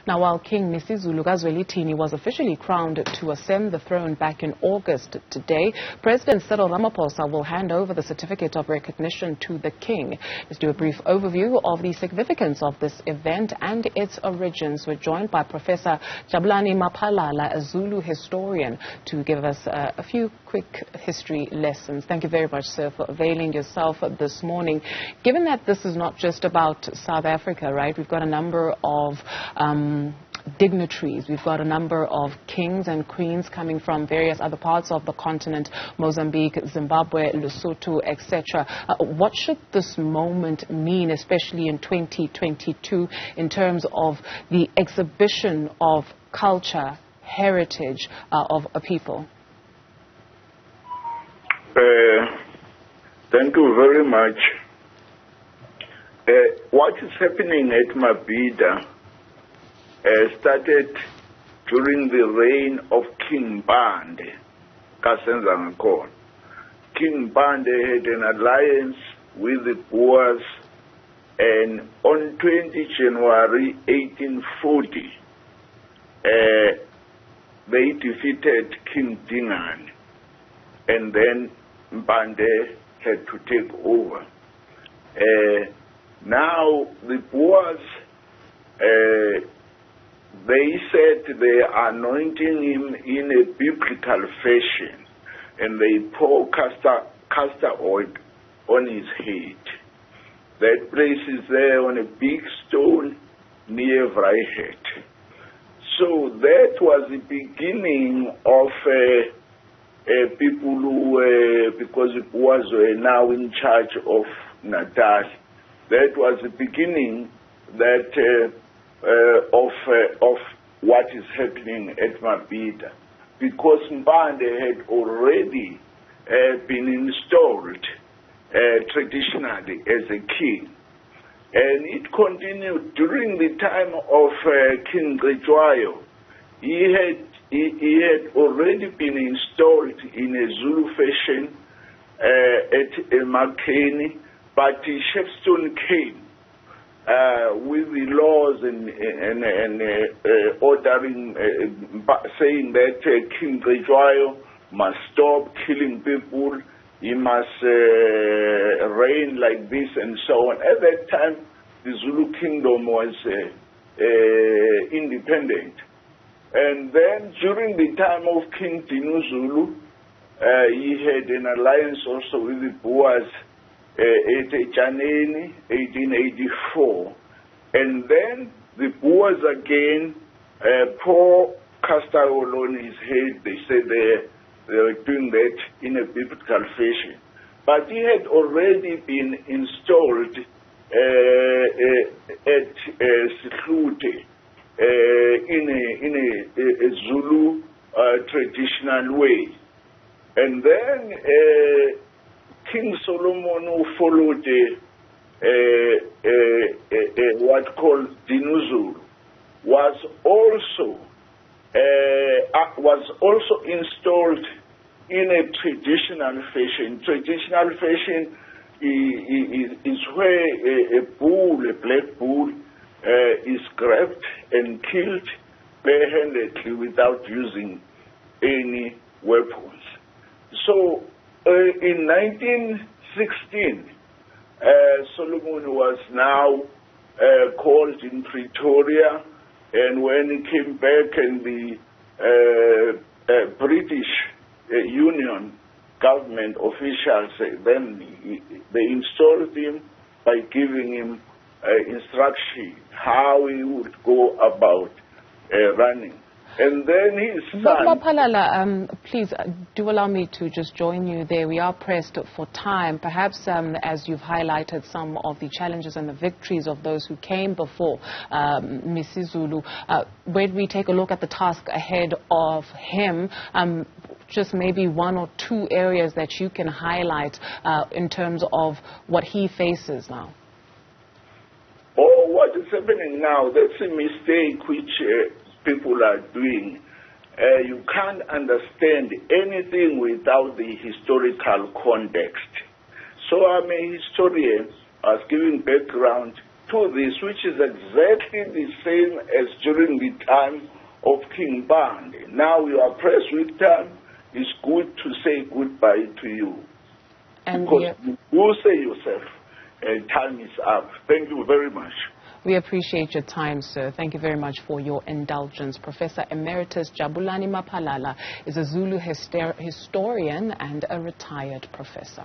Now, while King Misuzulu KaZwelithini was officially crowned to ascend the throne back in August today, President Cyril Ramaphosa will hand over the certificate of recognition to the King. Let's do a brief overview of the significance of this event and its origins. We're joined by Professor Jabulani Maphalala, a Zulu historian, to give us a few quick history lessons. Thank you very much, sir, for availing yourself this morning. Given that this is not just about South Africa, right? We've got a number of dignitaries. We've got a number of kings and queens coming from various other parts of the continent, Mozambique, Zimbabwe, Lesotho, etc. What should this moment mean, especially in 2022, in terms of the exhibition of culture, heritage of a people? Thank you very much. What is happening at Mabhida started during the reign of King Bande Kasenzangakon. King Bande had an alliance with the Boers, and on 20 January 1840, they defeated King Dingaan, and then Bande had to take over. Now the Boers, they said they are anointing him in a biblical fashion, and they pour castor oil on his head. That place is there on a big stone near Vryheid. So that was the beginning of people who, because the Boers were now in charge of Natal, that was the beginning that of what is happening at Mabhida, because Mbande had already been installed traditionally as a king, and it continued during the time of King Cetshwayo. He had already been installed in a Zulu fashion at Makeni, but Shepstone came with the laws and ordering, saying that King Cetshwayo must stop killing people, he must reign like this and so on. At that time, the Zulu kingdom was independent. And then during the time of King Dinuzulu, he had an alliance also with the Boers at Janeni, 1884. And then the Boers again pour castor oil on his head. They said they were doing that in a biblical fashion. But he had already been installed at Sihlute in a Zulu traditional way. And then King Solomon, who followed what called Dinuzulu, was also installed in a traditional fashion. Traditional fashion is where a bull, a black bull, is grabbed and killed barehandedly without using any weapons. So in 1916, Solomon was now called in Pretoria, and when he came back and the British Union government officials, then they installed him by giving him instruction how he would go about running. And then his son... Maphalala, please do allow me to just join you there. We are pressed for time. Perhaps as you've highlighted some of the challenges and the victories of those who came before Misuzulu, when we take a look at the task ahead of him, just maybe one or two areas that you can highlight in terms of what he faces now. Oh, what is happening now, that's a mistake which people are doing. You can't understand anything without the historical context. So I'm a historian. I was giving background to this, which is exactly the same as during the time of King Bandi. Now you are pressed with time. It's good to say goodbye to you. And because you say yourself, time is up. Thank you very much. We appreciate your time, sir. Thank you very much for your indulgence. Professor Emeritus Jabulani Maphalala is a Zulu historian and a retired professor.